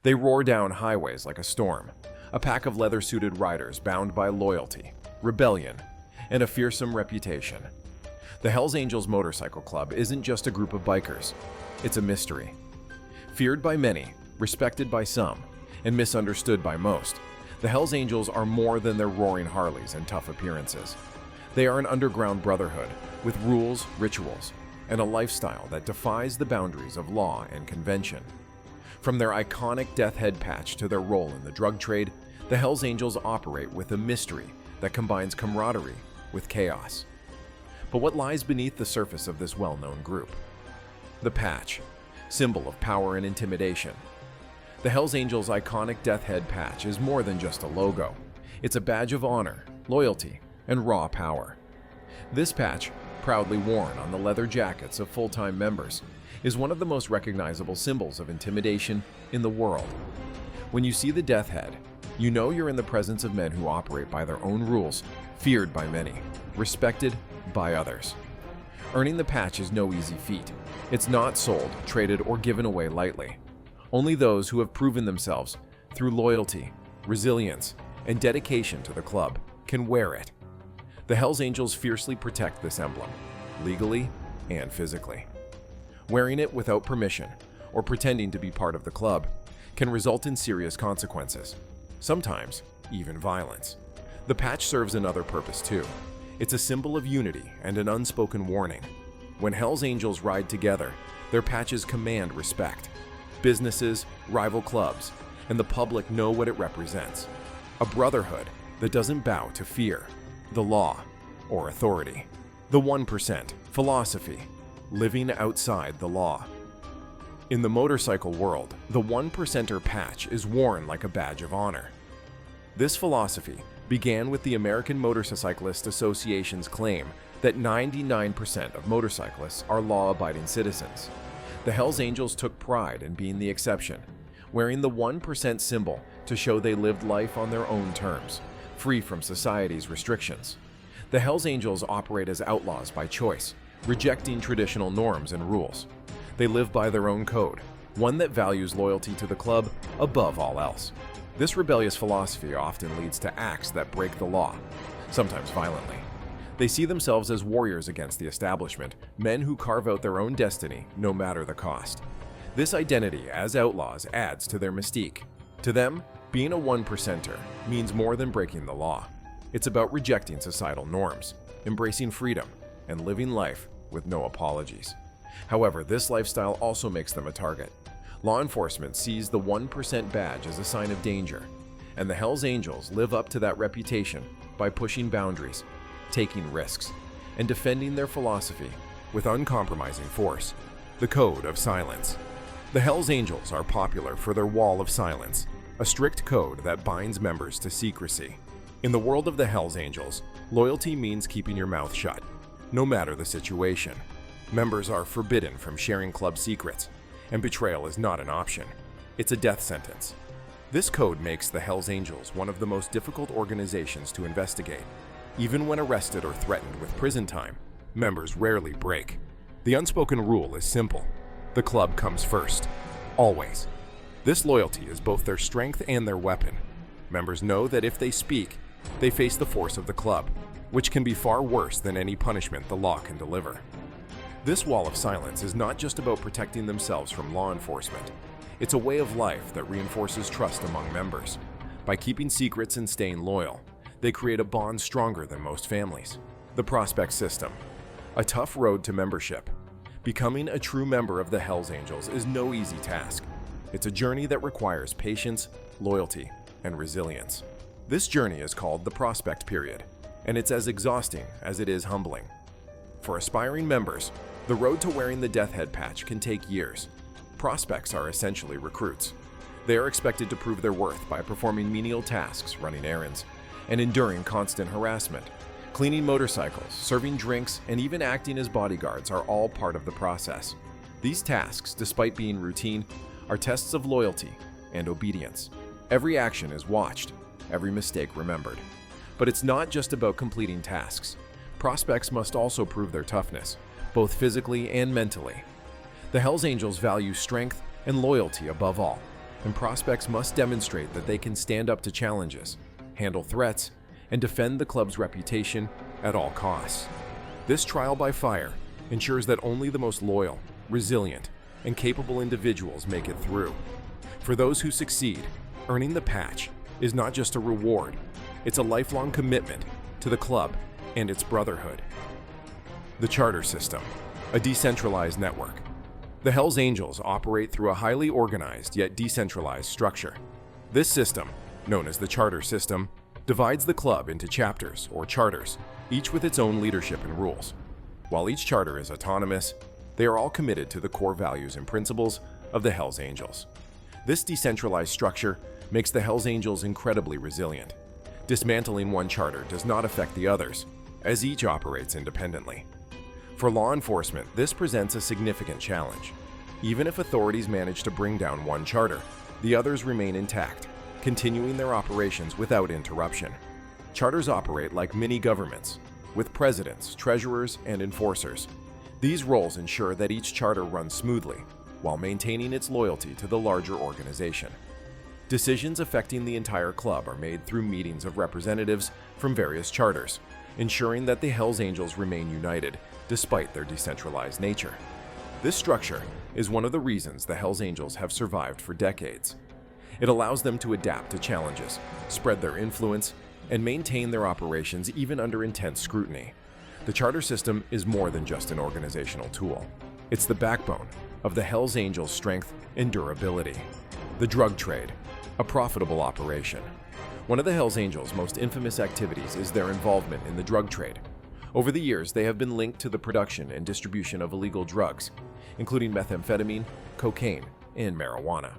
They roar down highways like a storm, a pack of leather-suited riders bound by loyalty, rebellion, and a fearsome reputation. The Hells Angels Motorcycle Club isn't just a group of bikers, it's a mystery. Feared by many, respected by some, and misunderstood by most, the Hells Angels are more than their roaring Harleys and tough appearances. They are an underground brotherhood with rules, rituals, and a lifestyle that defies the boundaries of law and convention. From their iconic death head patch to their role in the drug trade, the Hells Angels operate with a mystery that combines camaraderie with chaos. But what lies beneath the surface of this well-known group? The patch, symbol of power and intimidation. The Hells Angels' iconic death head patch is more than just a logo. It's a badge of honor, loyalty, and raw power. This patch, proudly worn on the leather jackets of full-time members, is one of the most recognizable symbols of intimidation in the world. When you see the death head, you know you're in the presence of men who operate by their own rules, feared by many, respected by others. Earning the patch is no easy feat. It's not sold, traded, or given away lightly. Only those who have proven themselves through loyalty, resilience, and dedication to the club can wear it. The Hells Angels fiercely protect this emblem, legally and physically. Wearing it without permission or pretending to be part of the club can result in serious consequences, sometimes even violence. The patch serves another purpose too. It's a symbol of unity and an unspoken warning. When Hells Angels ride together, their patches command respect. Businesses, rival clubs, and the public know what it represents. A brotherhood that doesn't bow to fear, the law, or authority. The 1% philosophy, living outside the law. In the motorcycle world, the 1%er patch is worn like a badge of honor. This philosophy began with the American Motorcyclist Association's claim that 99% of motorcyclists are law-abiding citizens. The Hells Angels took pride in being the exception, wearing the 1% symbol to show they lived life on their own terms, free from society's restrictions. The Hells Angels operate as outlaws by choice, rejecting traditional norms and rules. They live by their own code, one that values loyalty to the club above all else. This rebellious philosophy often leads to acts that break the law, sometimes violently. They see themselves as warriors against the establishment, men who carve out their own destiny no matter the cost. This identity as outlaws adds to their mystique. To them, being a 1%er means more than breaking the law. It's about rejecting societal norms, embracing freedom, and living life with no apologies. However, this lifestyle also makes them a target. Law enforcement sees the 1% badge as a sign of danger, and the Hells Angels live up to that reputation by pushing boundaries, taking risks, and defending their philosophy with uncompromising force. The Code of Silence. The Hells Angels are popular for their Wall of Silence, a strict code that binds members to secrecy. In the world of the Hells Angels, loyalty means keeping your mouth shut, no matter the situation. Members are forbidden from sharing club secrets, and betrayal is not an option. It's a death sentence. This code makes the Hells Angels one of the most difficult organizations to investigate. Even when arrested or threatened with prison time, members rarely break. The unspoken rule is simple. The club comes first, always. This loyalty is both their strength and their weapon. Members know that if they speak, they face the force of the club, which can be far worse than any punishment the law can deliver. This wall of silence is not just about protecting themselves from law enforcement. It's a way of life that reinforces trust among members. By keeping secrets and staying loyal, they create a bond stronger than most families. The prospect system. A tough road to membership. Becoming a true member of the Hells Angels is no easy task. It's a journey that requires patience, loyalty, and resilience. This journey is called the prospect period, and it's as exhausting as it is humbling. For aspiring members, the road to wearing the death head patch can take years. Prospects are essentially recruits. They are expected to prove their worth by performing menial tasks, running errands, and enduring constant harassment. Cleaning motorcycles, serving drinks, and even acting as bodyguards are all part of the process. These tasks, despite being routine, are tests of loyalty and obedience. Every action is watched, every mistake remembered. But it's not just about completing tasks. Prospects must also prove their toughness, both physically and mentally. The Hells Angels value strength and loyalty above all, and prospects must demonstrate that they can stand up to challenges, handle threats, and defend the club's reputation at all costs. This trial by fire ensures that only the most loyal, resilient, and capable individuals make it through. For those who succeed, earning the patch is not just a reward, it's a lifelong commitment to the club and its brotherhood. The charter system, a decentralized network. The Hells Angels operate through a highly organized yet decentralized structure. This system, known as the charter system, divides the club into chapters or charters, each with its own leadership and rules. While each charter is autonomous, they are all committed to the core values and principles of the Hells Angels. This decentralized structure makes the Hells Angels incredibly resilient. Dismantling one charter does not affect the others, as each operates independently. For law enforcement, this presents a significant challenge. Even if authorities manage to bring down one charter, the others remain intact, continuing their operations without interruption. Charters operate like mini-governments, with presidents, treasurers, and enforcers. These roles ensure that each charter runs smoothly, while maintaining its loyalty to the larger organization. Decisions affecting the entire club are made through meetings of representatives from various charters, ensuring that the Hells Angels remain united despite their decentralized nature. This structure is one of the reasons the Hells Angels have survived for decades. It allows them to adapt to challenges, spread their influence, and maintain their operations even under intense scrutiny. The charter system is more than just an organizational tool. It's the backbone of the Hells Angels' strength and durability. The drug trade, a profitable operation. One of the Hells Angels' most infamous activities is their involvement in the drug trade. Over the years, they have been linked to the production and distribution of illegal drugs, including methamphetamine, cocaine, and marijuana.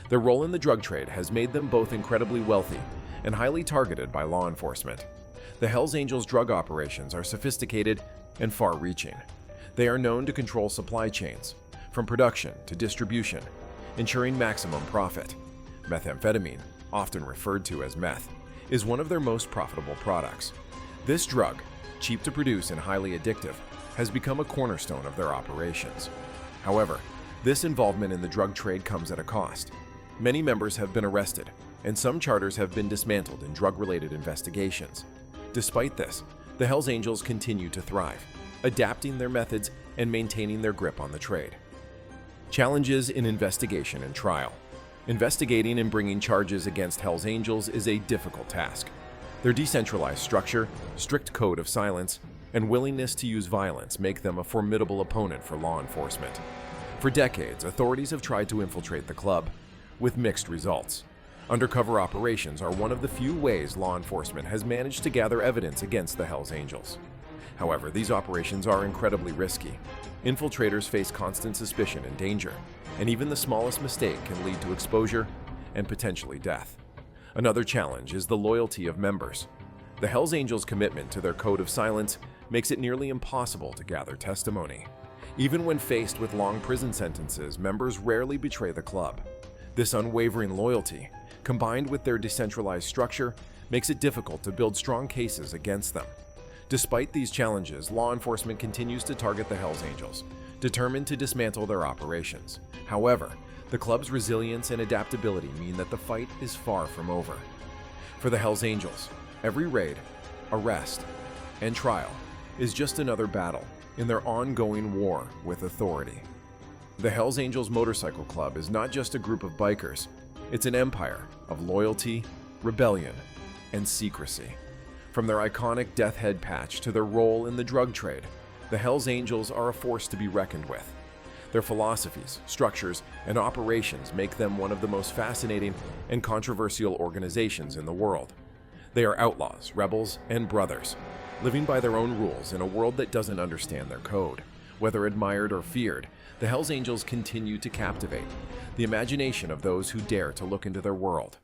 Their role in the drug trade has made them both incredibly wealthy and highly targeted by law enforcement. The Hells Angels' drug operations are sophisticated and far-reaching. They are known to control supply chains, from production to distribution, ensuring maximum profit. Methamphetamine, often referred to as meth, is one of their most profitable products. This drug, cheap to produce and highly addictive, has become a cornerstone of their operations. However, this involvement in the drug trade comes at a cost. Many members have been arrested, and some charters have been dismantled in drug-related investigations. Despite this, the Hells Angels continue to thrive, adapting their methods and maintaining their grip on the trade. Challenges in investigation and trial. Investigating and bringing charges against Hells Angels is a difficult task. Their decentralized structure, strict code of silence, and willingness to use violence make them a formidable opponent for law enforcement. For decades, authorities have tried to infiltrate the club, with mixed results. Undercover operations are one of the few ways law enforcement has managed to gather evidence against the Hells Angels. However, these operations are incredibly risky. Infiltrators face constant suspicion and danger, and even the smallest mistake can lead to exposure and potentially death. Another challenge is the loyalty of members. The Hells Angels' commitment to their code of silence makes it nearly impossible to gather testimony. Even when faced with long prison sentences, members rarely betray the club. This unwavering loyalty, combined with their decentralized structure, makes it difficult to build strong cases against them. Despite these challenges, law enforcement continues to target the Hells Angels, determined to dismantle their operations. However, the club's resilience and adaptability mean that the fight is far from over. For the Hells Angels, every raid, arrest, and trial is just another battle in their ongoing war with authority. The Hells Angels Motorcycle Club is not just a group of bikers, it's an empire of loyalty, rebellion, and secrecy. From their iconic death head patch to their role in the drug trade, the Hells Angels are a force to be reckoned with. Their philosophies, structures, and operations make them one of the most fascinating and controversial organizations in the world. They are outlaws, rebels, and brothers, living by their own rules in a world that doesn't understand their code. Whether admired or feared, the Hells Angels continue to captivate the imagination of those who dare to look into their world.